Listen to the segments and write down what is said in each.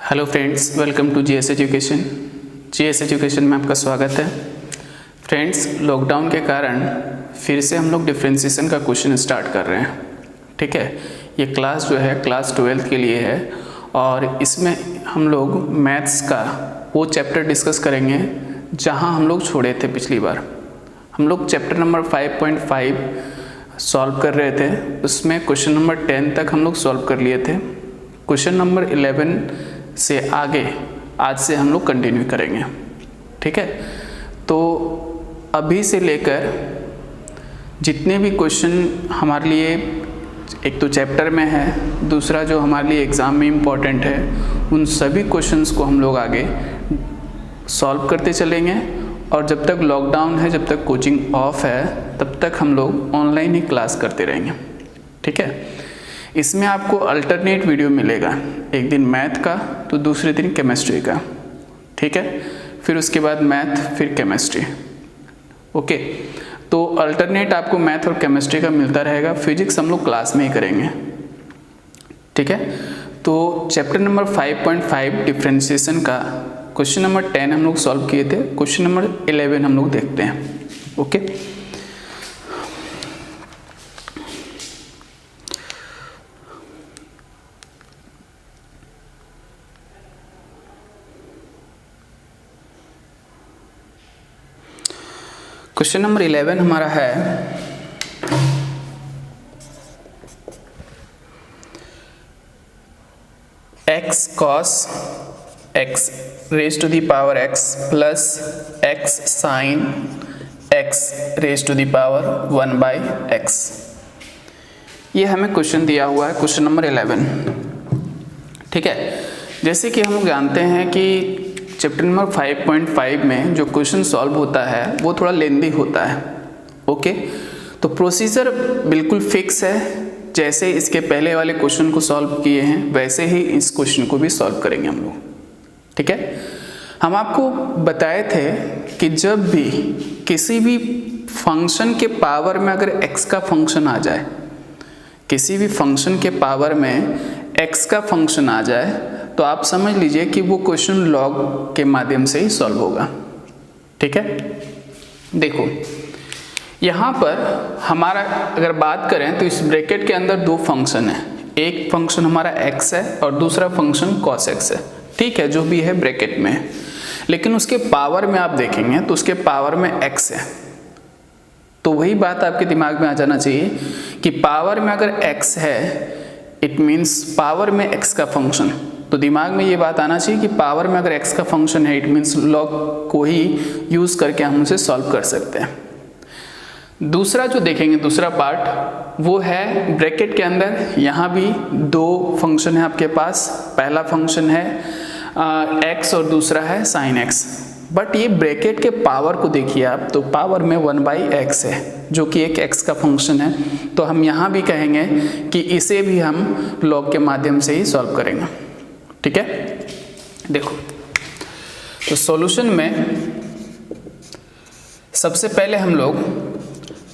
Hello friends, welcome to GS education. GS education में आपका स्वागत है। फ्रेंड्स, लॉकडाउन के कारण फिर से हम लोग डिफरेंशिएशन का क्वेश्चन स्टार्ट कर रहे हैं। ठीक है, ये क्लास जो है क्लास 12th के लिए है और इसमें हम लोग मैथ्स का वो चैप्टर डिस्कस करेंगे जहां हम लोग छोड़े थे पिछली बार। हम लोग चैप्टर नंबर 5.5 सॉल्व कर रहे थे, उसमें क्वेश्चन नंबर 10 तक हम लोग सॉल्व कर लिए थे। क्वेश्चन नंबर 11 से आगे आज से हम लोग कंटिन्यू करेंगे। ठीक है, तो अभी से लेकर जितने भी क्वेश्चन हमारे लिए एक तो चैप्टर में है, दूसरा जो हमारे लिए एग्ज़ाम में इम्पॉर्टेंट है, उन सभी क्वेश्चंस को हम लोग आगे सॉल्व करते चलेंगे। और जब तक लॉकडाउन है, जब तक कोचिंग ऑफ है, तब तक हम लोग ऑनलाइन ही क्लास करते रहेंगे। ठीक है, इसमें आपको अल्टरनेट वीडियो मिलेगा, एक दिन मैथ का तो दूसरे दिन केमिस्ट्री का। ठीक है, फिर उसके बाद मैथ फिर केमिस्ट्री। ओके, तो अल्टरनेट आपको मैथ और केमिस्ट्री का मिलता रहेगा। फिजिक्स हम लोग क्लास में ही करेंगे। ठीक है, तो चैप्टर नंबर 5.5 डिफरेंशिएशन का क्वेश्चन नंबर 10 हम लोग सॉल्व किए थे। क्वेश्चन नंबर 11 हम लोग देखते हैं। ओके, क्वेश्चन नंबर 11 हमारा है x cos x raise to the power x plus x sin x raise to the power 1/x। ये हमें क्वेश्चन दिया हुआ है, क्वेश्चन नंबर 11। ठीक है, जैसे कि हम लोग जानते हैं कि चैप्टर नंबर 5.5 में जो क्वेश्चन सॉल्व होता है वो थोड़ा लेंदी होता है। ओके, तो प्रोसीजर बिल्कुल फिक्स है। जैसे इसके पहले वाले क्वेश्चन को सॉल्व किए हैं वैसे ही इस क्वेश्चन को भी सॉल्व करेंगे हम लोग। ठीक है, हम आपको बताए थे कि जब भी किसी भी फंक्शन के पावर में अगर x का फंक्शन आ जाए, किसी भी फंक्शन के पावर में x का फंक्शन आ जाए, तो आप समझ लीजिए कि वो क्वेश्चन लॉग के माध्यम से ही सॉल्व होगा। ठीक है, देखो यहाँ पर हमारा अगर बात करें तो इस ब्रैकेट के अंदर दो फंक्शन है। एक फंक्शन हमारा x है और दूसरा फंक्शन cos x है। ठीक है, जो भी है ब्रैकेट में है, लेकिन उसके पावर में आप देखेंगे तो उसके पावर में x है। तो वही बात आपके दिमाग में आ जाना चाहिए कि पावर में अगर x है, इट मीन्स पावर में x का फंक्शन। तो दिमाग में ये बात आना चाहिए कि पावर में अगर x का फंक्शन है, इट मीन्स लॉग को ही यूज़ करके हम उसे सॉल्व कर सकते हैं। दूसरा जो देखेंगे, दूसरा पार्ट, वो है ब्रैकेट के अंदर यहाँ भी दो फंक्शन है आपके पास। पहला फंक्शन है x और दूसरा है sin x। बट ये ब्रैकेट के पावर को देखिए आप, तो पावर में 1/x है जो कि एक x का फंक्शन है। तो हम यहाँ भी कहेंगे कि इसे भी हम लॉग के माध्यम से ही सॉल्व करेंगे। ठीक है, देखो तो सॉल्यूशन में सबसे पहले हम लोग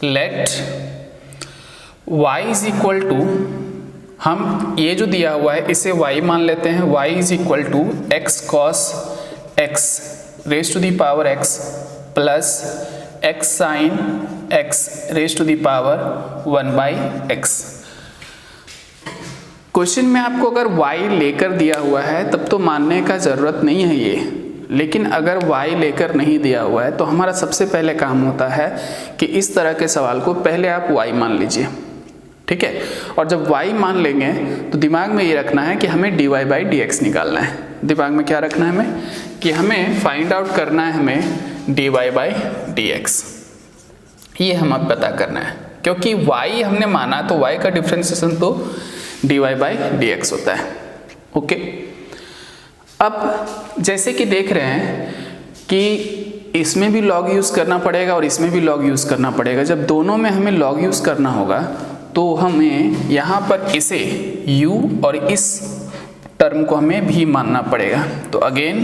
let y is equal to, हम ये जो दिया हुआ है इसे y मान लेते हैं। y is equal to x cos x raise to the power x plus x sin x raise to the power 1/x। Question में आपको अगर y लेकर दिया हुआ है तब तो मानने का ज़रूरत नहीं है ये, लेकिन अगर y लेकर नहीं दिया हुआ है तो हमारा सबसे पहले काम होता है कि इस तरह के सवाल को पहले आप y मान लीजिए। ठीक है, और जब y मान लेंगे तो दिमाग में ये रखना है कि हमें dy/dx निकालना है। दिमाग में क्या रखना है हमें कि हमें फाइंड आउट करना है हमें dy/dx। ये हम अब पता करना है, क्योंकि y हमने माना तो y का डिफरेंशिएशन तो dy/dx होता है। ओके, अब जैसे कि देख रहे हैं कि इसमें भी लॉग यूज़ करना पड़ेगा और इसमें भी लॉग यूज़ करना पड़ेगा। जब दोनों में हमें लॉग यूज़ करना होगा तो हमें यहाँ पर इसे u और इस टर्म को हमें भी मानना पड़ेगा। तो again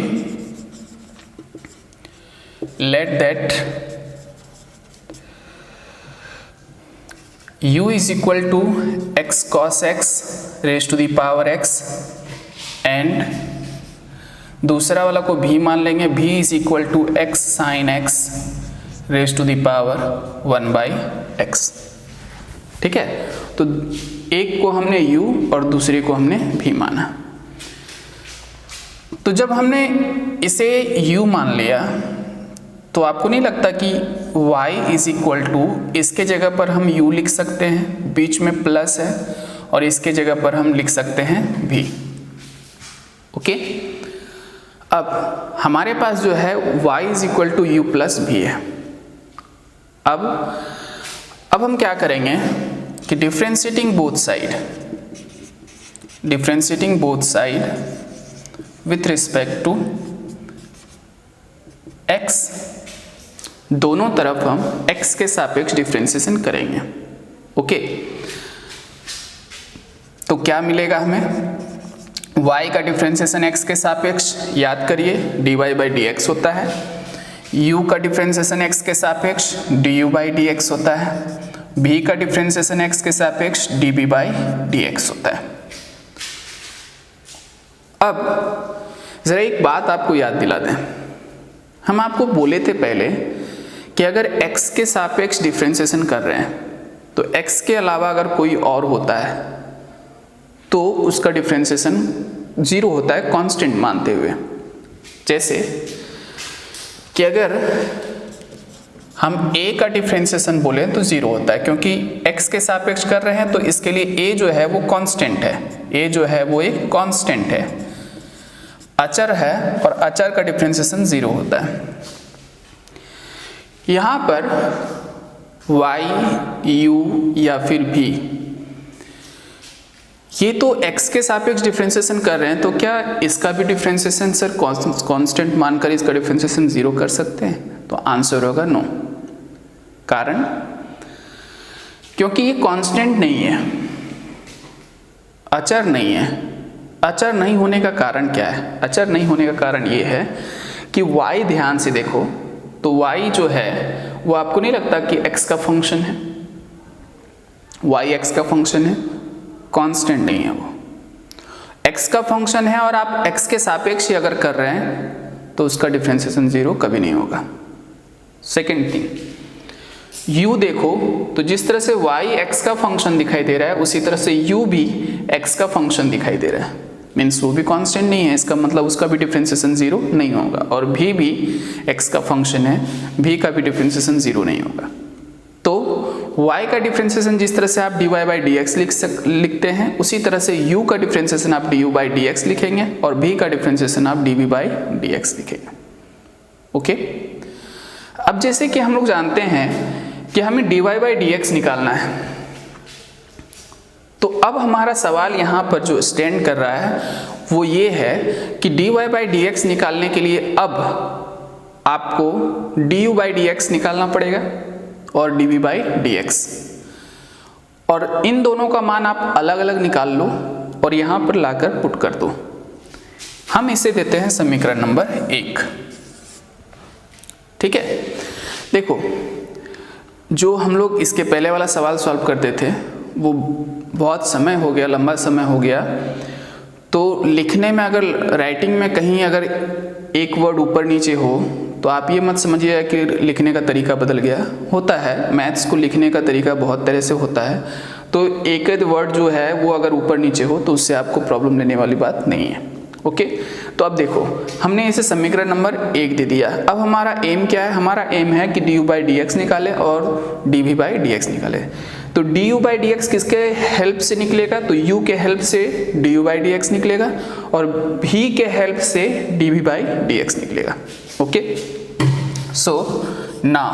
let that u is equal to x cos x raise to the power x and दूसरा वाला को भी मान लेंगे, भी is equal to x sine x raise to the power 1/x। ठीक है, तो एक को हमने u और दूसरे को हमने v माना। तो जब हमने इसे u मान लिया तो आपको नहीं लगता कि y इज इक्वल टू, इसके जगह पर हम u लिख सकते हैं, बीच में प्लस है, और इसके जगह पर हम लिख सकते हैं v। ओके, अब हमारे पास जो है y is equal to u plus v है। अब हम क्या करेंगे कि differentiating both side with respect to x, दोनों तरफ हम x के सापेक्ष डिफ्रेंशिएशन करेंगे। ओके, तो क्या मिलेगा हमें, y का डिफ्रेंशिएशन x के सापेक्ष याद करिए dy/dx होता है, u का डिफ्रेंशिएशन x के सापेक्ष du/dx होता है, v का डिफ्रेंशिएशन x के सापेक्ष dv/dx होता है। अब जरा एक बात आपको याद दिला दें, हम आपको बोले थे पहले कि अगर x के सापेक्ष डिफ्रेंशिएशन कर रहे हैं तो x के अलावा अगर कोई और होता है तो उसका डिफ्रेंशिएशन 0 होता है, कांस्टेंट मानते हुए। जैसे कि अगर हम a का डिफ्रेंशिएशन बोले तो 0 होता है, क्योंकि x के सापेक्ष कर रहे हैं तो इसके लिए a जो है वो कांस्टेंट है, a जो है वो एक कांस्टेंट है, अचर है, और अचर का डिफ्रेंशिएशन 0 होता है। यहाँ पर y, u या फिर v, ये तो x के सापेक्ष डिफ्रेंशिएशन कर रहे हैं, तो क्या इसका भी डिफ्रेंशिएशन सर कांस्टेंट मानकर इसका डिफ्रेंशिएशन 0 कर सकते हैं? तो आंसर होगा नो। कारण क्योंकि ये कांस्टेंट नहीं है, अचर नहीं है। अचर नहीं होने का कारण क्या है? अचर नहीं होने का कारण ये है कि y, ध्यान से देखो तो y जो है वो आपको नहीं लगता कि x का फंक्शन है? y x का फंक्शन है, कांस्टेंट नहीं है, वो x का फंक्शन है, और आप x के सापेक्ष ही अगर कर रहे हैं तो उसका डिफ्रेंशिएशन 0 कभी नहीं होगा। सेकेंड थिंग, u देखो तो जिस तरह से y x का फंक्शन दिखाई दे रहा है उसी तरह से u भी x का फंक्शन दिखाई दे रहा है, मीन्स वो भी कांस्टेंट नहीं है, इसका मतलब उसका भी डिफ्रेंशिएशन 0 नहीं होगा। और v भी x का फंक्शन है, v का भी डिफ्रेंशिएशन 0 नहीं होगा। तो y का डिफ्रेंशिएशन जिस तरह से आप dy/dx लिखते हैं उसी तरह से u का डिफ्रेंशिएशन आप du/dx लिखेंगे, और v का डिफ्रेंशिएशन आप dv/dx लिखेंगे। ओके, अब जैसे कि हम लोग जानते हैं कि हमें dy/dx निकालना है, तो अब हमारा सवाल यहाँ पर जो स्टैंड कर रहा है वो ये है कि dy/dx निकालने के लिए अब आपको du/dx निकालना पड़ेगा और dv/dx, और इन दोनों का मान आप अलग अलग निकाल लो और यहाँ पर लाकर पुट कर दो। हम इसे देते हैं समीकरण नंबर 1। ठीक है, देखो जो हम लोग इसके पहले वाला सवाल सॉल्व करते थे वो बहुत समय हो गया, लंबा समय हो गया, तो लिखने में अगर राइटिंग में कहीं अगर एक वर्ड ऊपर नीचे हो तो आप ये मत समझिए कि लिखने का तरीका बदल गया। होता है, मैथ्स को लिखने का तरीका बहुत तरह से होता है, तो एक वर्ड जो है वो अगर ऊपर नीचे हो तो उससे आपको प्रॉब्लम लेने वाली बात नहीं है। ओके, तो अब देखो हमने इसे समीकरण नंबर 1 दे दिया। अब हमारा एम क्या है? हमारा एम है कि du/dx निकाले और dv/dx निकाले। तो du/dx किसके हेल्प से निकलेगा? तो u के हेल्प से du/dx निकलेगा और v के हेल्प से dv/dx निकलेगा। ओके, सो नाउ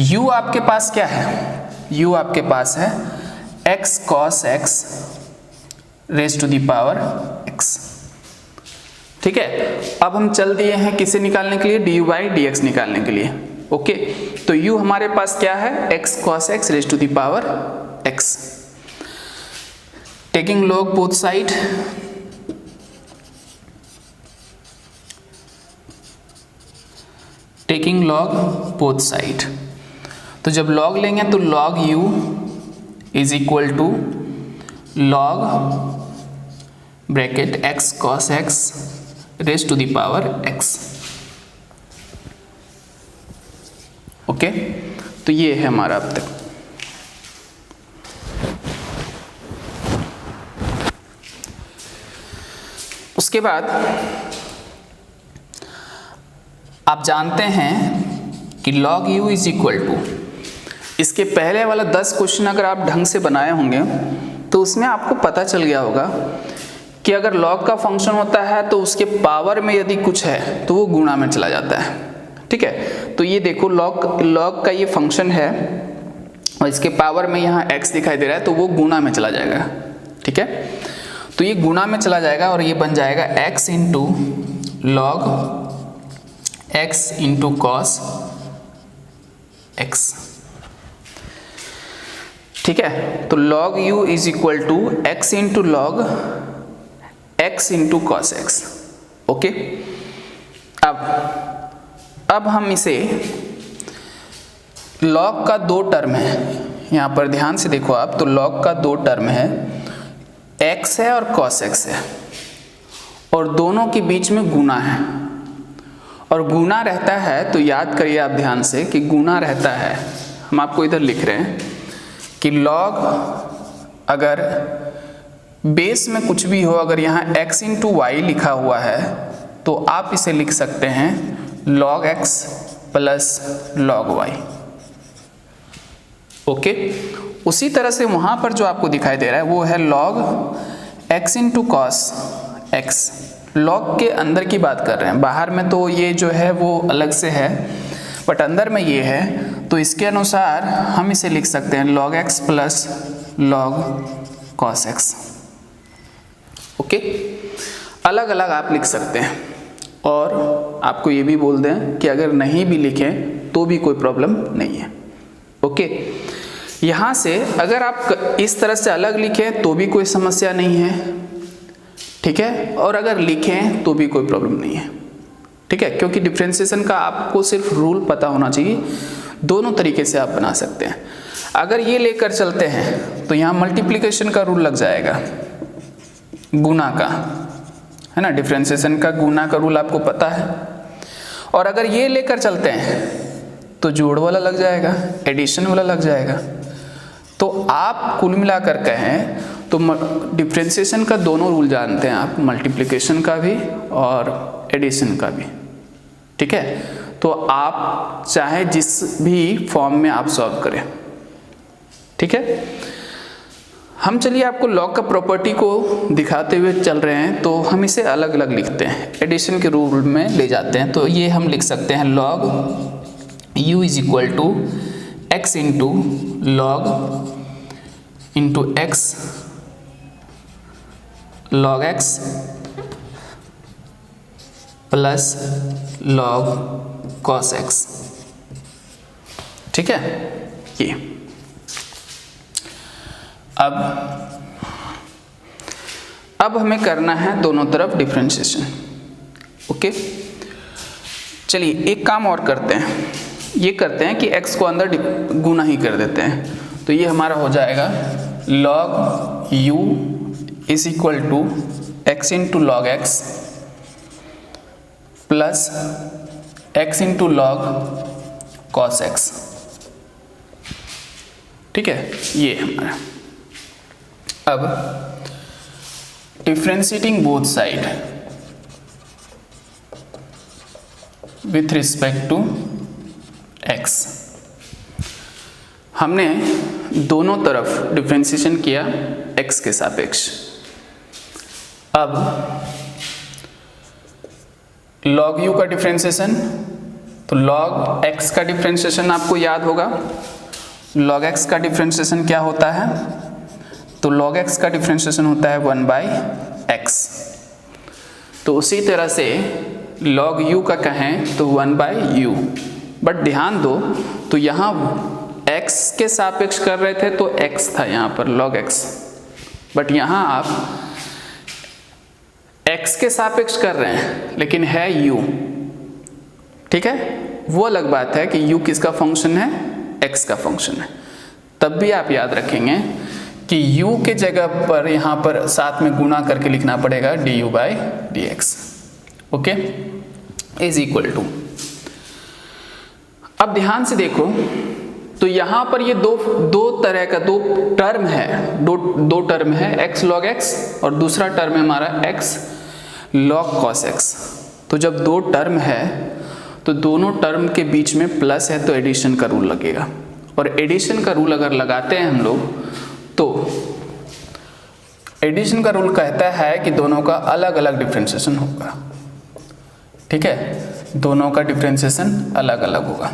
u आपके पास क्या है? u आपके पास है x cos x raise to the power x। ठीक है, अब हम चल दिए हैं किसे निकालने के लिए? du/dx निकालने के लिए। ओके, तो u हमारे पास क्या है? x cos x raise to the power x। Taking log both side, taking log both side, तो जब log लेंगे तो log u is equal to log bracket x cos x raise to the power x। Okay, तो ये है हमारा अब तक। उसके बाद आप जानते हैं कि log u is equal to, इसके पहले वाला 10 क्वेश्चन अगर आप ढंग से बनाए होंगे तो उसमें आपको पता चल गया होगा कि अगर log का फंक्शन होता है तो उसके पावर में यदि कुछ है तो वो गुणा में चला जाता है। ठीक है, तो ये देखो log का ये फंक्शन है और इसके पावर में यहाँ x दिखाई दे रहा है तो वो गुणा में चला जाएगा। ठीक है, तो ये गुणा में चला जाएगा और ये बन जाएगा x into log x into cos x। ठीक है, तो log u is equal to x into log x into cos x। Okay, अब हम इसे log का 2 टर्म है, यहाँ पर ध्यान से देखो आप, तो log का 2 टर्म है, x है और cos x है और दोनों के बीच में गुणा है। और गुणा रहता है तो याद करिए आप ध्यान से कि गुणा रहता है, हम आपको इधर लिख रहे हैं कि log अगर बेस में कुछ भी हो, अगर यहाँ x इंटू वाई लिखा हुआ है तो आप इसे लिख सकते हैं log x plus log y। Okay, उसी तरह से वहाँ पर जो आपको दिखाई दे रहा है वो है log x into cos x। log के अंदर की बात कर रहे हैं, बाहर में तो ये जो है वो अलग से है बट अंदर में ये है, तो इसके अनुसार हम इसे लिख सकते हैं log x plus log cos x। Okay, अलग अलग आप लिख सकते हैं और आपको ये भी बोल दें कि अगर नहीं भी लिखें तो भी कोई प्रॉब्लम नहीं है। ओके, यहाँ से अगर आप इस तरह से अलग लिखें तो भी कोई समस्या नहीं है। ठीक है, और अगर लिखें तो भी कोई प्रॉब्लम नहीं है। ठीक है, क्योंकि डिफरेंशिएशन का आपको सिर्फ रूल पता होना चाहिए, दोनों तरीके से आप बना सकते हैं। अगर ये लेकर चलते हैं तो यहाँ मल्टीप्लिकेशन का रूल लग जाएगा, गुना का, है ना, डिफरेंशिएशन का गुना का रूल आपको पता है। और अगर ये लेकर चलते हैं तो जोड़ वाला लग जाएगा, एडिशन वाला लग जाएगा। तो आप कुल मिलाकर कहें तो डिफरेंशिएशन का दोनों रूल जानते हैं आप, मल्टीप्लिकेशन का भी और एडिशन का भी। ठीक है, तो आप चाहे जिस भी फॉर्म में आप सॉल्व करें। ठीक है, हम चलिए आपको log का प्रॉपर्टी को दिखाते हुए चल रहे हैं, तो हम इसे अलग अलग लिखते हैं, एडिशन के रूल में ले जाते हैं। तो ये हम लिख सकते हैं log u is equal to x into log into x log x plus log cos x। ठीक है, ये अब हमें करना है दोनों तरफ डिफरेंशिएशन। ओके, चलिए एक काम और करते हैं, ये करते हैं कि x को अंदर गुना ही कर देते हैं। तो ये हमारा हो जाएगा log u is equal to x into log x plus x into log cos x। ठीक है, ये हमारा। अब differentiating both side with respect to x, हमने दोनों तरफ डिफरेंशिएशन किया x के सापेक्ष। अब log u का डिफरेंशिएशन, तो log x का डिफरेंशिएशन आपको याद होगा। log x का डिफरेंशिएशन क्या होता है, तो log x का डिफरेंशिएशन होता है 1/x। तो उसी तरह से log u का कहें तो 1/u। बट ध्यान दो, तो यहाँ x के सापेक्ष कर रहे थे तो x था यहाँ पर log x, बट यहाँ आप x के सापेक्ष कर रहे हैं लेकिन है u। ठीक है, वो अलग बात है कि u किसका फंक्शन है, x का फंक्शन है। तब भी आप याद रखेंगे कि u के जगह पर यहाँ पर साथ में गुना करके लिखना पड़ेगा du by dx। Okay, is equal to, अब ध्यान से देखो तो यहाँ पर ये दो तरह का दो टर्म है, दो टर्म है, x log x और दूसरा टर्म है हमारा x log cos x। तो जब दो टर्म है तो दोनों टर्म के बीच में प्लस है तो एडिशन का रूल लगेगा, और एडिशन का रूल अगर लगाते हैं हम लोग तो एडिशन का रूल कहता है कि दोनों का अलग अलग डिफरेंशिएशन होगा। ठीक है, दोनों का डिफरेंशिएशन अलग अलग होगा।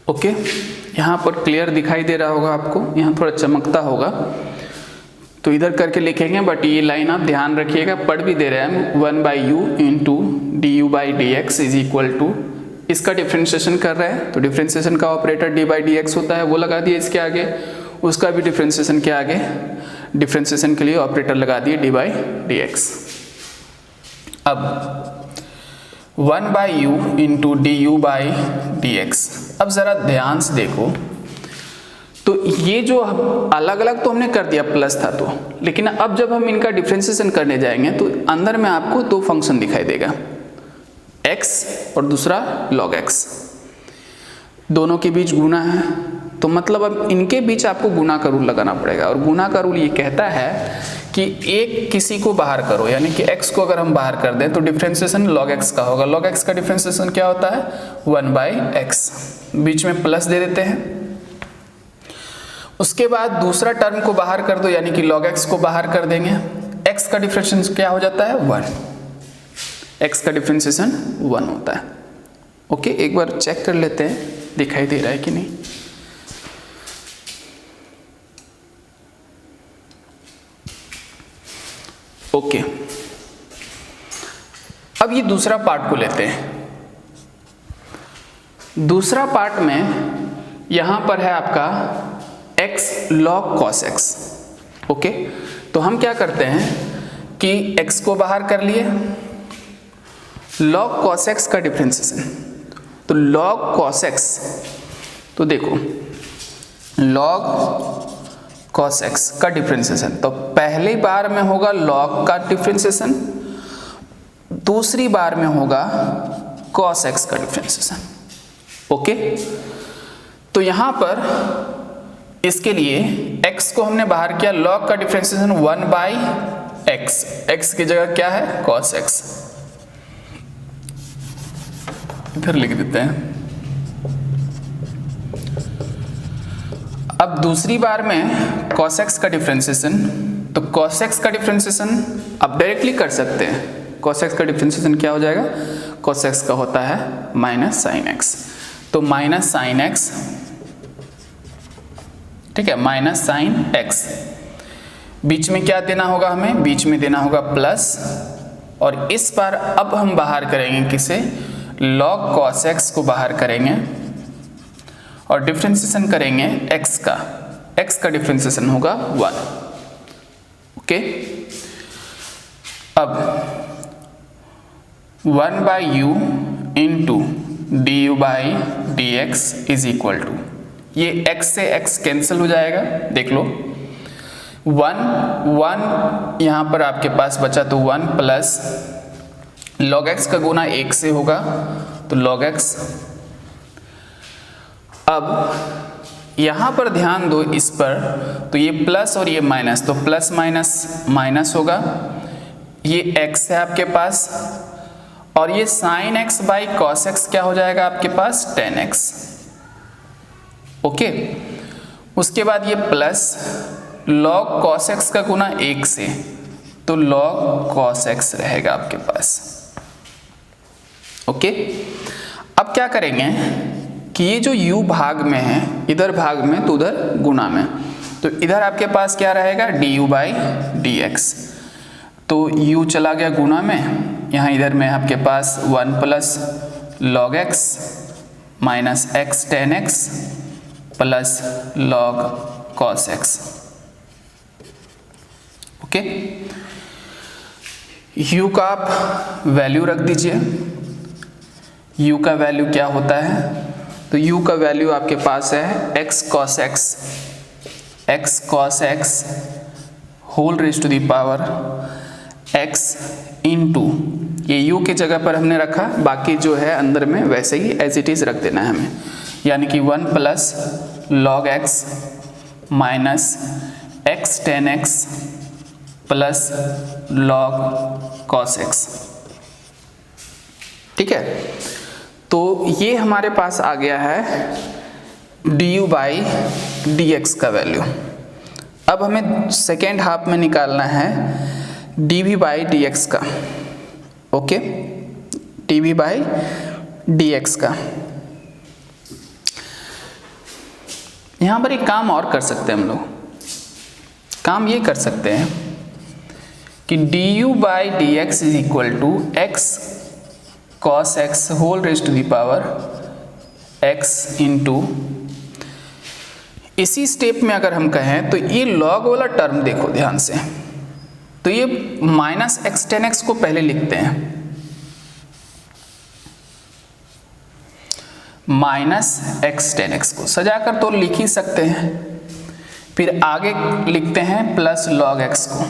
ओके, यहाँ पर क्लियर दिखाई दे रहा होगा आपको, यहाँ थोड़ा चमकता होगा तो इधर करके लिखेंगे, बट ये लाइन आप ध्यान रखिएगा, पढ़ भी दे रहे हैं हम, 1/u into d by d x is equal to, इसका डिफ्रेंशिएशन कर रहे हैं तो डिफ्रेंशिएशन का operator d by d x होता है, वो लगा दिए इसके आगे, उसका भी डिफ्रेंशिएशन के आगे डिफ्रेंशिएशन के लिए ऑपरेटर लगा दिए डी बाई डी एक्स। अब 1/u into d u by d x. अब ज़रा ध्यान से देखो तो ये जो अलग अलग तो हमने कर दिया प्लस था तो, लेकिन अब जब हम इनका डिफ्रेंशिएशन करने जाएंगे तो अंदर में आपको दो फंक्शन दिखाई देगा, x और दूसरा log x, दोनों के बीच गुना है तो मतलब अब इनके बीच आपको गुना का रूल लगाना पड़ेगा, और गुना का रूल ये कहता है कि एक किसी को बाहर करो, यानी कि x को अगर हम बाहर कर दें तो डिफ्रेंशिएशन log x का होगा। log x का डिफ्रेंशिएशन क्या होता है 1/x, बीच में प्लस दे देते हैं। उसके बाद दूसरा टर्म को बाहर कर दो, यानी कि log x को बाहर कर देंगे, x का डिफ्रेंशिएशन क्या हो जाता है 1, x का डिफ्रेंशिएशन 1 होता है। ओके, एक बार चेक कर लेते हैं दिखाई दे रहा है कि नहीं। ओके, अब ये दूसरा पार्ट को लेते हैं। दूसरा पार्ट में यहां पर है आपका x log cos x। Okay, तो हम क्या करते हैं कि x को बाहर कर लिए, log cos x का डिफरेंशिएशन, तो log cos x, तो देखो log cos x का डिफरेंशिएशन, तो पहली बार में होगा log का डिफरेंशिएशन, दूसरी बार में होगा cos x का डिफरेंशिएशन। ओके, तो यहां पर इसके लिए x को हमने बाहर किया, log का डिफरेंशिएशन 1/x, x की जगह क्या है cos x, इधर लिख देते हैं। अब दूसरी बार में cos x का डिफरेंशिएशन, तो cos x का डिफरेंशिएशन अब डायरेक्टली कर सकते हैं, cos x का डिफरेंशिएशन क्या हो जाएगा, cos x का होता है माइनस साइन x, तो माइनस साइन x, ठीक है, माइनस साइन x, बीच में क्या देना होगा हमें, बीच में देना होगा प्लस, और इस बार अब हम बाहर करेंगे किसे, log cos x को बाहर करेंगे और डिफरेंशिएशन करेंगे x का डिफरेंशिएशन होगा 1। ओके, अब 1/u into d u by d x is equal to, ये x से x कैंसिल हो जाएगा, देख लो 1 यहाँ पर आपके पास बचा, तो 1 प्लस log x का गुना 1 से होगा तो log x। अब यहाँ पर ध्यान दो इस पर, तो ये प्लस और ये माइनस, तो प्लस माइनस माइनस होगा, ये x है आपके पास, और ये sine x by cos x क्या हो जाएगा आपके पास 10x। ओके, उसके बाद ये प्लस log cos x का गुना 1 से, तो log cos x रहेगा आपके पास। ओके, अब क्या करेंगे कि ये जो u भाग में है, इधर भाग में तो उधर गुना में, तो इधर आपके पास क्या रहेगा du बाई डी एक्स, तो u चला गया गुना में, यहाँ इधर में आपके पास 1 plus log x minus x 10x plus log cos x। Okay, u का आप वैल्यू रख दीजिए। u का वैल्यू क्या होता है, तो u का वैल्यू आपके पास है x cos x whole raise to the power x into, ये u की जगह पर हमने रखा, बाकी जो है अंदर में वैसे ही एज इट इज रख देना है हमें, यानी कि 1 plus log x minus x tan x plus log cos x। ठीक है, तो ये हमारे पास आ गया है du बाई dx का वैल्यू। अब हमें सेकेंड हाफ में निकालना है dv बाई dx का। ओके, dv बाई dx का। यहां पर एक काम और कर सकते हैं हम लोग, काम ये कर सकते हैं कि du by dx is equal to x cos x whole raise to the power x into, इसी स्टेप में अगर हम कहें तो ये log वाला टर्म देखो ध्यान से, तो ये माइनस x tan x को पहले लिखते हैं, माइनस x tan x को सजाकर तो लिख ही सकते हैं, फिर आगे लिखते हैं प्लस log x को।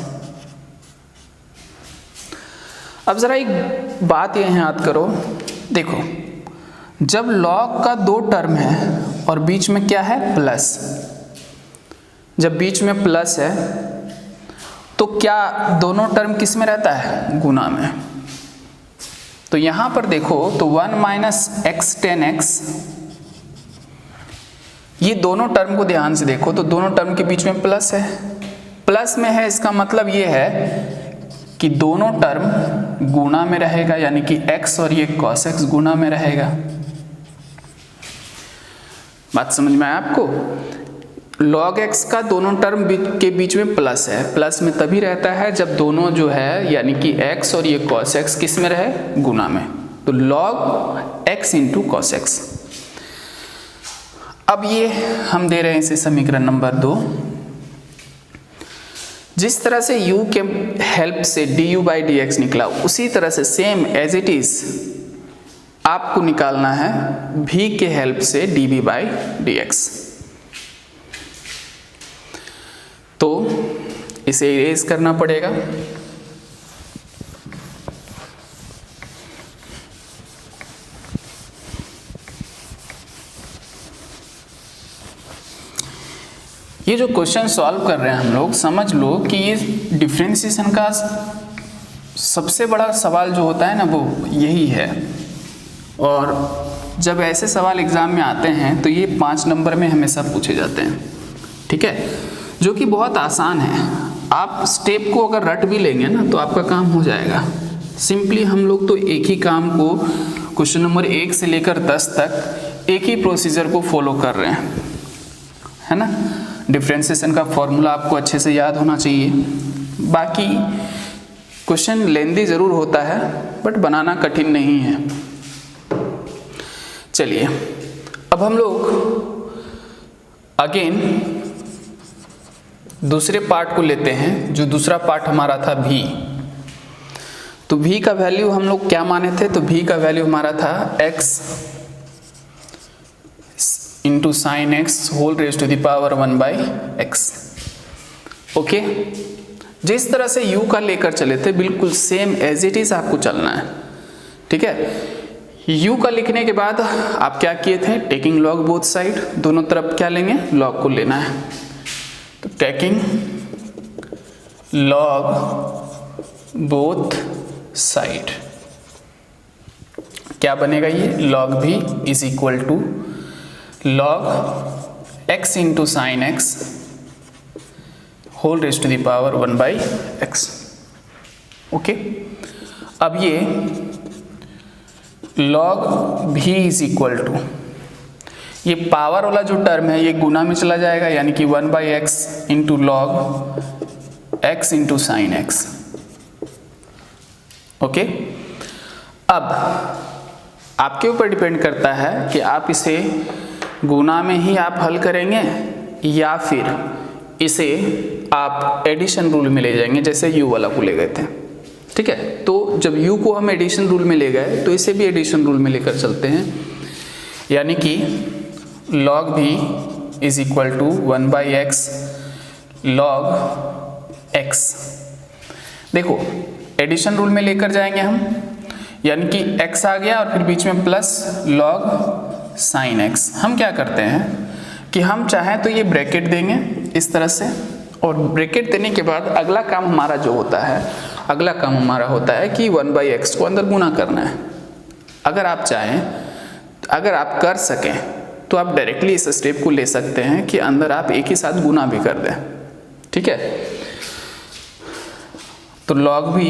अब जरा एक बात ये याद करो, देखो जब log का दो टर्म है और बीच में क्या है प्लस, जब बीच में प्लस है तो क्या दोनों टर्म किस में रहता है, गुना में। तो यहां पर देखो तो 1 माइनस x tan x, ये दोनों टर्म को ध्यान से देखो तो दोनों टर्म के बीच में प्लस है, प्लस में है, इसका मतलब ये है कि दोनों टर्म गुणा में रहेगा, यानी कि x और ये cos x गुणा में रहेगा। बात समझ में आया आपको, log x का दोनों टर्म के बीच में प्लस है, प्लस में तभी रहता है जब दोनों जो है यानी कि x और ये cos x किस में रहे, गुणा में, तो log x into cos x। अब ये हम दे रहे हैं इसे समीकरण नंबर 2। जिस तरह से u के हेल्प से du बाई dx निकला, उसी तरह से सेम एज इट इज आपको निकालना है v के हेल्प से dv बाई dx। तो इसे इरेज करना पड़ेगा। ये जो क्वेश्चन सॉल्व कर रहे हैं हम लोग, समझ लो कि ये डिफरेंशिएशन का सबसे बड़ा सवाल जो होता है ना वो यही है, और जब ऐसे सवाल एग्जाम में आते हैं तो ये 5 नंबर में हमेशा पूछे जाते हैं। ठीक है, जो कि बहुत आसान है, आप स्टेप को अगर रट भी लेंगे ना तो आपका काम हो जाएगा। सिंपली हम लोग तो एक ही काम को क्वेश्चन नंबर 1 से लेकर 10 तक एक ही प्रोसीजर को फॉलो कर रहे हैं, है ना। डिफरेंशिएशन का फॉर्मूला आपको अच्छे से याद होना चाहिए। बाकी क्वेश्चन लेंदी ज़रूर होता है बट बनाना कठिन नहीं है। चलिए अब हम लोग अगेन दूसरे पार्ट को लेते हैं, जो दूसरा पार्ट हमारा था v। तो v का वैल्यू हम लोग क्या माने थे, तो v का वैल्यू हमारा था x into sine x whole raise to the power 1 by x. Okay, जिस तरह से u का लेकर चले थे बिल्कुल सेम एज इट इज आपको चलना है। ठीक है, u का लिखने के बाद आप क्या किए थे, टेकिंग लॉग बोथ साइड, दोनों तरफ क्या लेंगे, लॉग को लेना है। तो टेकिंग लॉग बोथ साइड क्या बनेगा, ये लॉग भी is equal to log x into sine x whole raise to the power 1 by x. Okay, अब ये log v is equal to, ये पावर वाला जो टर्म है ये गुना में चला जाएगा, यानी कि 1 by x into log x into sine x. Okay, अब आपके ऊपर डिपेंड करता है कि आप इसे गुना में ही आप हल करेंगे या फिर इसे आप एडिशन रूल में ले जाएंगे, जैसे u वाला को ले गए थे। ठीक है। तो जब u को हम एडिशन रूल में ले गए तो इसे भी एडिशन रूल में लेकर चलते हैं, यानी कि log v is equal to 1/x log x। देखो एडिशन रूल में लेकर जाएंगे हम, यानी कि x आ गया और फिर बीच में प्लस log sin x। हम क्या करते हैं कि हम चाहें तो ये ब्रैकेट देंगे इस तरह से, और ब्रैकेट देने के बाद अगला काम हमारा जो होता है, अगला काम हमारा होता है कि 1/x को अंदर गुना करना है। अगर आप चाहें, अगर आप कर सकें तो आप डायरेक्टली इस स्टेप को ले सकते हैं कि अंदर आप एक ही साथ गुना भी कर दें, ठीक है। तो log v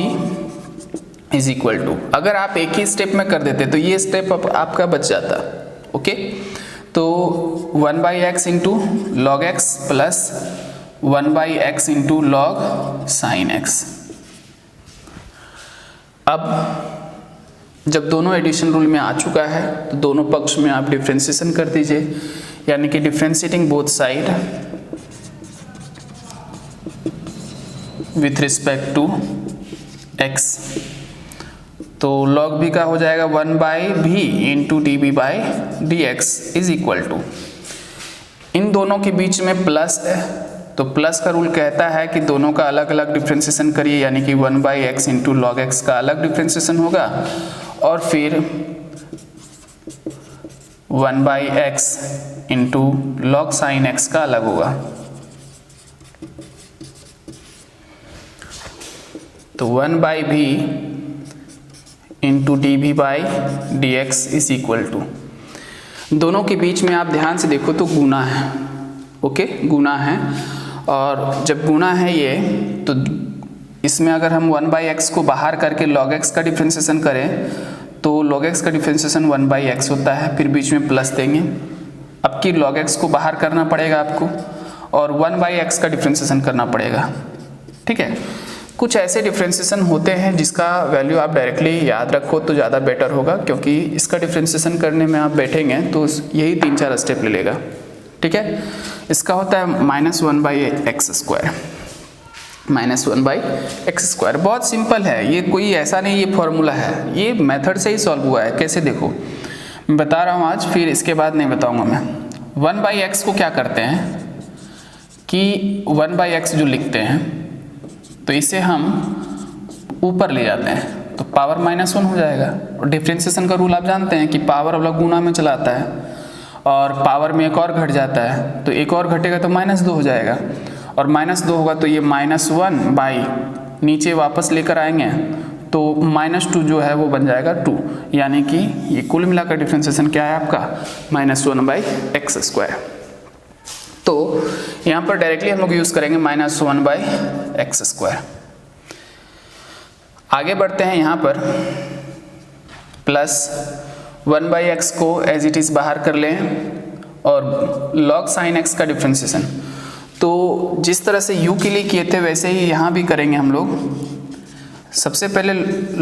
is equal to, अगर आप एक ही स्टेप में कर देते तो ये स्टेप आपका बच जाता, ओके। तो 1/x into log x plus 1/x into log sin x। अब जब दोनों एडिशन रूल में आ चुका है तो दोनों पक्ष में आप डिफ्रेंशिएशन कर दीजिए, यानी कि differentiating both side with respect to x। तो log v का हो जाएगा 1/v into dv/dx is equal to, इन दोनों के बीच में प्लस है तो प्लस का रूल कहता है कि दोनों का अलग अलग डिफ्रेंशिएशन करिए, यानी कि 1/x इंटू log x का अलग डिफ्रेंशिएशन होगा और फिर 1/x into log sin x का अलग होगा। तो 1/v into dv/dx is equal to, दोनों के बीच में आप ध्यान से देखो तो गुना है, ओके, गुना है। और जब गुना है ये, तो इसमें अगर हम 1/x को बाहर करके log x का डिफ्रेंशिएशन करें तो log x का डिफ्रेंशिएशन 1/x होता है, फिर बीच में प्लस देंगे। अब की log x को बाहर करना पड़ेगा आपको और 1/x का डिफ्रेंशिएशन करना पड़ेगा, ठीक है। कुछ ऐसे डिफ्रेंशिएशन होते हैं जिसका वैल्यू आप डायरेक्टली याद रखो तो ज़्यादा बेटर होगा, क्योंकि इसका डिफ्रेंशिएशन करने में आप बैठेंगे तो यही 3-4 स्टेप ले लेगा, ठीक है। इसका होता है -1/x², -1/x²। बहुत सिंपल है, ये कोई ऐसा नहीं ये फॉर्मूला है, ये मेथड से ही सॉल्व हुआ है। कैसे देखो, मैं बता रहा हूँ आज, फिर इसके बाद नहीं बताऊँगा मैं। 1/x को क्या करते हैं कि 1/x जो लिखते हैं तो इसे हम ऊपर ले जाते हैं तो पावर -1 हो जाएगा। और डिफ्रेंशिएशन का रूल आप जानते हैं कि पावर वाला गुना में चला आता है और पावर में एक और घट जाता है, तो एक और घटेगा तो -2 हो जाएगा, और -2 होगा तो ये -1 नीचे वापस लेकर आएंगे तो -2 जो है वो बन जाएगा 2, यानी कि ये कुल मिलाकर डिफ्रेंशिएशन क्या है आपका -1/x²। तो यहाँ पर डायरेक्टली हम लोग यूज़ करेंगे -1/x²। आगे बढ़ते हैं, यहाँ पर प्लस 1/x को एज इट इज़ बाहर कर लें और log sin x का डिफ्रेंशिएशन, तो जिस तरह से u के लिए किए थे वैसे ही यहाँ भी करेंगे हम लोग। सबसे पहले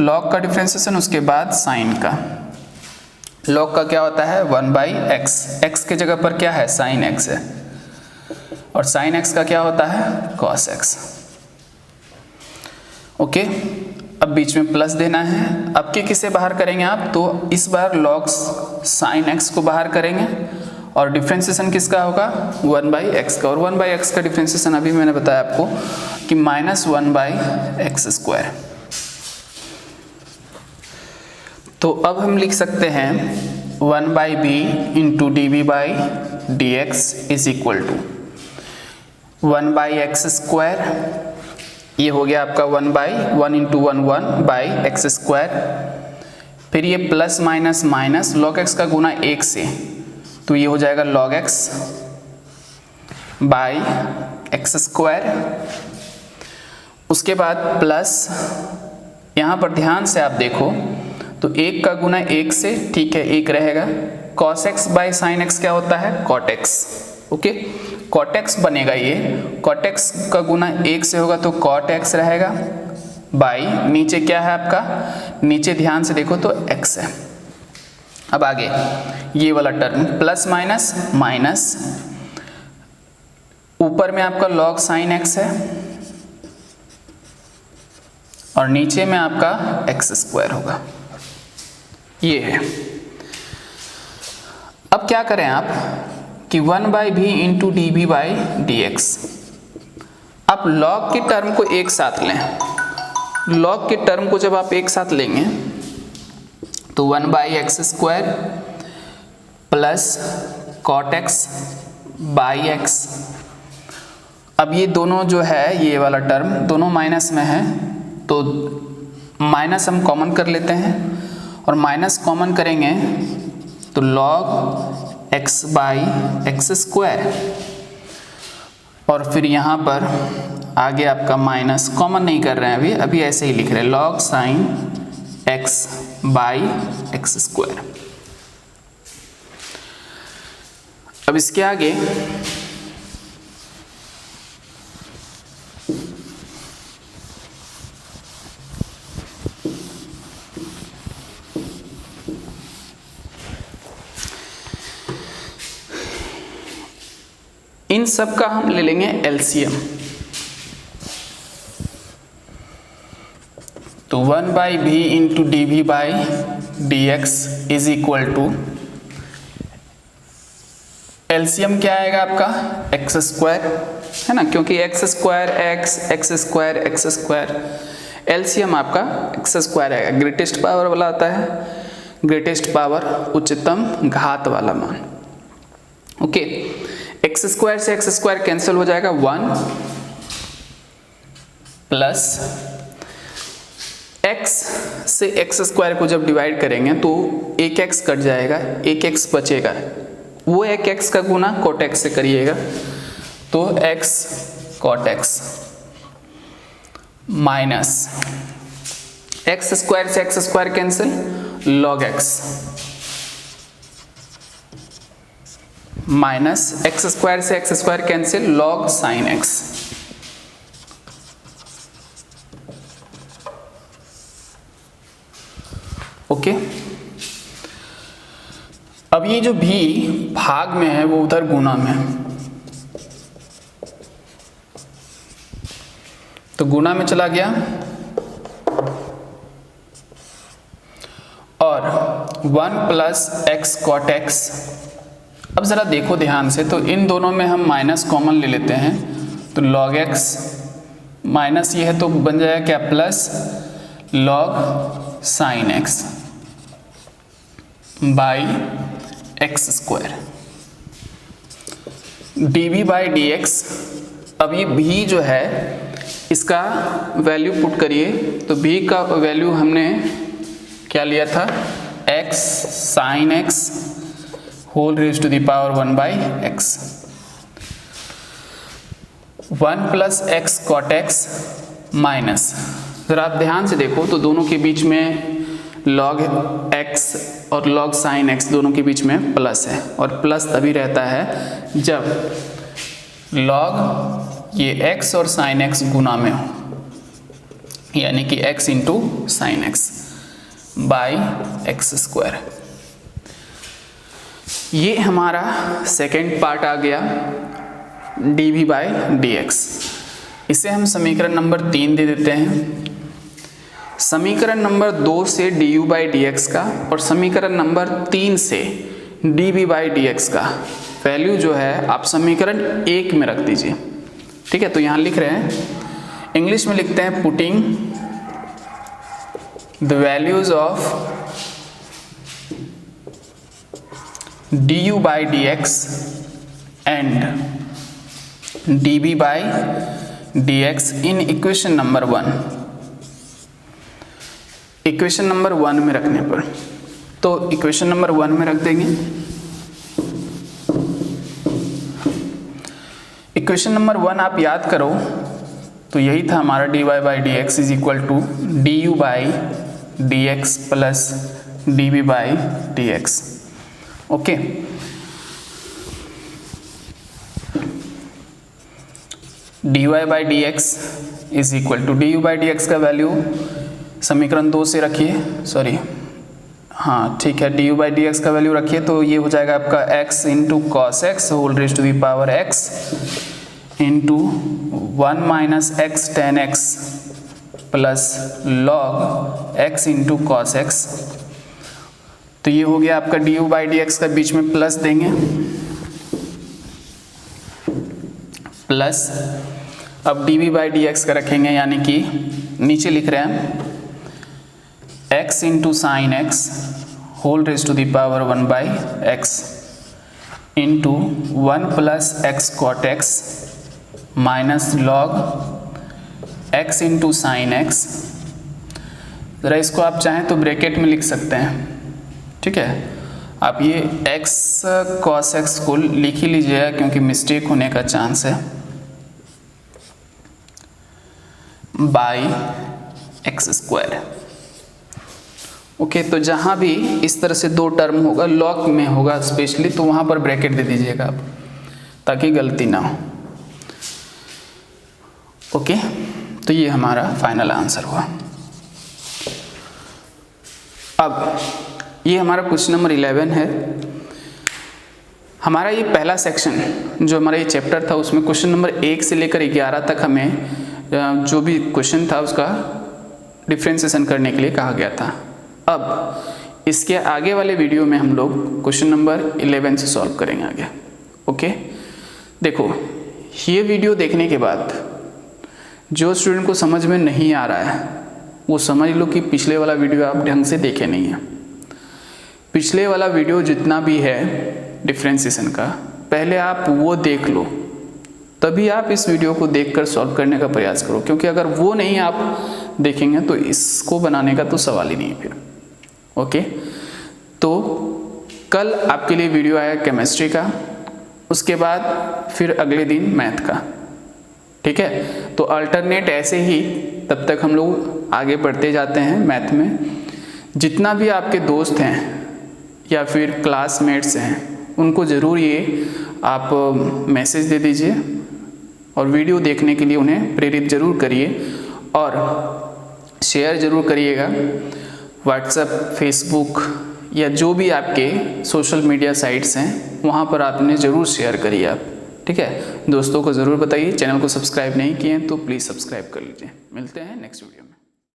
log का डिफ्रेंशिएशन, उसके बाद sin का। log का क्या होता है 1/x, x के जगह पर क्या है sin x है, और sin x का क्या होता है cos x, ओके। अब बीच में प्लस देना है। अब के किसे बाहर करेंगे आप, तो इस बार log sin x को बाहर करेंगे और डिफ्रेंशिएशन किसका होगा 1/x का, और 1/x का डिफ्रेंशिएशन अभी मैंने बताया आपको कि -1/x²। तो अब हम लिख सकते हैं 1/b into dv/dx is equal to 1/x², ये हो गया आपका 1/1 इंटू 1/x²। फिर ये plus minus minus log x का गुना 1 से, तो ये हो जाएगा log x बाई x²। उसके बाद प्लस, यहाँ पर ध्यान से आप देखो तो 1 का गुना 1 से, ठीक है 1 रहेगा। cos x by sin x क्या होता है cot x, okay. cot x बनेगा, ये cot x का गुना 1 से होगा तो cot x रहेगा, बाई नीचे क्या है आपका, नीचे ध्यान से देखो तो x है। अब आगे ये वाला टर्म प्लस माइनस माइनस, ऊपर में आपका log sin x है और नीचे में आपका एक्स स्क्वायर होगा, ये है। अब क्या करें आप कि 1/v into d v by d x. आप लॉग के टर्म को एक साथ लें। लॉग के टर्म को जब आप एक साथ लेंगे तो 1/x² plus cot x by x. अब ये दोनों जो है, ये वाला टर्म दोनों माइनस में है, तो माइनस हम कॉमन कर लेते हैं और माइनस कॉमन करेंगे तो log x by x square, और फिर यहाँ पर आगे आपका माइनस कॉमन नहीं कर रहे हैं, अभी ऐसे ही लिख रहे हैं log sine x by x square. अब इसके आगे इन सब का हम ले लेंगे एलसीएम। तो 1/v into d v by d x is equal to, LCM क्या आएगा आपका एक्स स्क्वायर, है ना, क्योंकि x square x square x square, LCM आपका एक्स स्क्वायर आएगा। ग्रेटेस्ट पावर वाला आता है, ग्रेटेस्ट पावर उच्चतम घात वाला मान। ओके, एक्स स्क्वायर से एक्स स्क्वायर कैंसिल हो जाएगा, 1 प्लस एक्स से एक्स स्क्वायर को जब डिवाइड करेंगे तो एक एक्स कट जाएगा, एक एक्स बचेगा, वो एक एक्स का गुना कॉट एक्स से करिएगा, तो x cot x minus x square से x square cancel, log x minus x square से x square cancel, log sine x. Okay, अब ये जो भी भाग में है वो उधर गुना में है, तो गुना में चला गया, और 1 प्लस एक्स कॉट एक्स। अब ज़रा देखो ध्यान से, तो इन दोनों में हम माइनस कॉमन ले लेते हैं, तो log x माइनस ये है तो बन जाएगा क्या, plus log sine x by x square d v by d x. अब ये भी जो है इसका वैल्यू पुट करिए, तो भी का वैल्यू हमने क्या लिया था, x sine x whole raise to the power 1/x। 1 plus x cot x minus, जरा आप ध्यान से देखो तो दोनों के बीच में log x और log साइन x दोनों के बीच में प्लस है, और प्लस तभी रहता है जब log ये x और साइन x गुना में हो, यानी कि x into sine x by x square. ये हमारा सेकेंड पार्ट आ गया d v by d x. इसे हम समीकरण नंबर 3 दे देते हैं। समीकरण नंबर 2 से d u by d x का और समीकरण नंबर 3 से d v by d x का वैल्यू जो है आप समीकरण 1 में रख दीजिए। ठीक है, तो यहाँ लिख रहे हैं, इंग्लिश में लिखते हैं putting the values of du by dx and dv by dx in equation number 1। Equation number 1 में रखने पर, तो इक्वेशन नंबर 1 में रख देंगे। इक्वेशन नंबर 1 आप याद करो तो यही था हमारा dy by dx is equal to du by dx plus dv by dx। Okay, dy by d x is equal to d u by d x का वैल्यू समीकरण 2 से रखिए, सॉरी हाँ ठीक है, d u by d x का value रखिए, तो ये हो जाएगा आपका x into cos x whole raise to the power x into 1 minus x tan x plus log x into cos x. तो ये हो गया आपका d u by d x का बीच में प्लस देंगे, प्लस अब d v by d x का रखेंगे, यानी कि नीचे लिख रहे हैं x into sine x whole raise to the power 1 by x into 1 plus x cot x minus log x into sine x. ज़रा इसको आप चाहें तो ब्रैकेट में लिख सकते हैं, ठीक है। आप ये x cos x को लिख ही लीजिएगा क्योंकि मिस्टेक होने का चांस है, बाई एक्स स्क्वायर। ओके, तो जहाँ भी इस तरह से दो टर्म होगा, लॉग में होगा स्पेशली, तो वहाँ पर ब्रैकेट दे दीजिएगा आप ताकि गलती ना हो। ओके, तो ये हमारा फाइनल आंसर हुआ। अब ये हमारा क्वेश्चन नंबर 11 है। हमारा ये पहला सेक्शन जो हमारा ये चैप्टर था उसमें क्वेश्चन नंबर 1 से लेकर 11 तक हमें जो भी क्वेश्चन था उसका डिफ्रेंसिएशन करने के लिए कहा गया था। अब इसके आगे वाले वीडियो में हम लोग क्वेश्चन नंबर 11 से सॉल्व करेंगे आगे। ओके, देखो ये वीडियो देखने के बाद जो स्टूडेंट को समझ में नहीं आ रहा है वो समझ लो कि पिछले वाला वीडियो आप ढंग से देखे नहीं है। पिछले वाला वीडियो जितना भी है डिफ्रेंसिएशन का, पहले आप वो देख लो, तभी आप इस वीडियो को देखकर सॉल्व करने का प्रयास करो, क्योंकि अगर वो नहीं आप देखेंगे तो इसको बनाने का तो सवाल ही नहीं है फिर। ओके, तो कल आपके लिए वीडियो आया केमिस्ट्री का, उसके बाद फिर अगले दिन मैथ का, ठीक है। तो अल्टरनेट ऐसे ही तब तक हम लोग आगे बढ़ते जाते हैं मैथ में। जितना भी आपके दोस्त हैं या फिर क्लासमेट्स हैं उनको ज़रूर ये आप मैसेज दे दीजिए और वीडियो देखने के लिए उन्हें प्रेरित ज़रूर करिए और शेयर ज़रूर करिएगा। व्हाट्सएप, फेसबुक या जो भी आपके सोशल मीडिया साइट्स हैं वहाँ पर आपने ज़रूर शेयर करिए आप, ठीक है। दोस्तों को ज़रूर बताइए। चैनल को सब्सक्राइब नहीं किए हैं तो प्लीज़ सब्सक्राइब कर लीजिए। मिलते हैं नेक्स्ट वीडियो में।